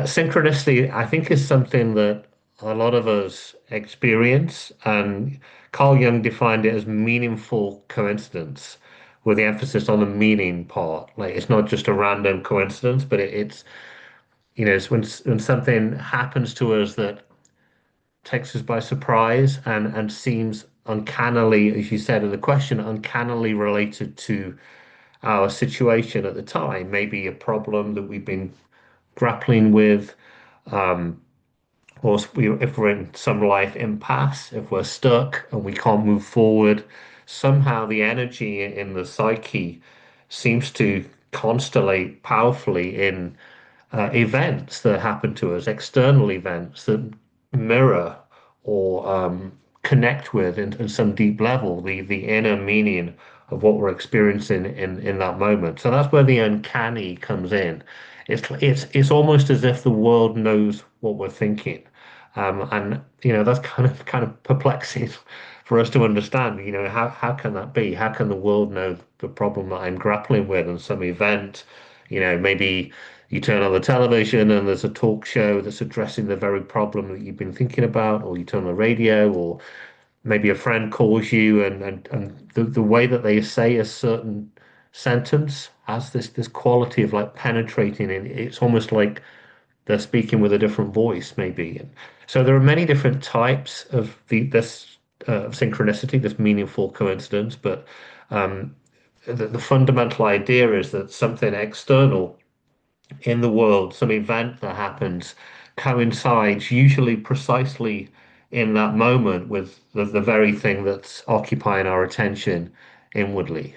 Synchronicity, I think, is something that a lot of us experience, and Carl Jung defined it as meaningful coincidence, with the emphasis on the meaning part. Like it's not just a random coincidence, but it's it's when something happens to us that takes us by surprise and seems uncannily, as you said in the question, uncannily related to our situation at the time, maybe a problem that we've been grappling with. Um, or if we're in some life impasse, if we're stuck and we can't move forward, somehow the energy in the psyche seems to constellate powerfully in events that happen to us, external events that mirror or connect with in some deep level the inner meaning of what we're experiencing in that moment. So that's where the uncanny comes in. It's almost as if the world knows what we're thinking. And that's kind of perplexing for us to understand. How can that be? How can the world know the problem that I'm grappling with in some event? Maybe you turn on the television and there's a talk show that's addressing the very problem that you've been thinking about, or you turn on the radio, or maybe a friend calls you and the way that they say a certain sentence has this quality of like penetrating, and it's almost like they're speaking with a different voice, maybe. And so there are many different types of this synchronicity, this meaningful coincidence, but um, the fundamental idea is that something external in the world, some event that happens, coincides usually precisely in that moment with the very thing that's occupying our attention inwardly.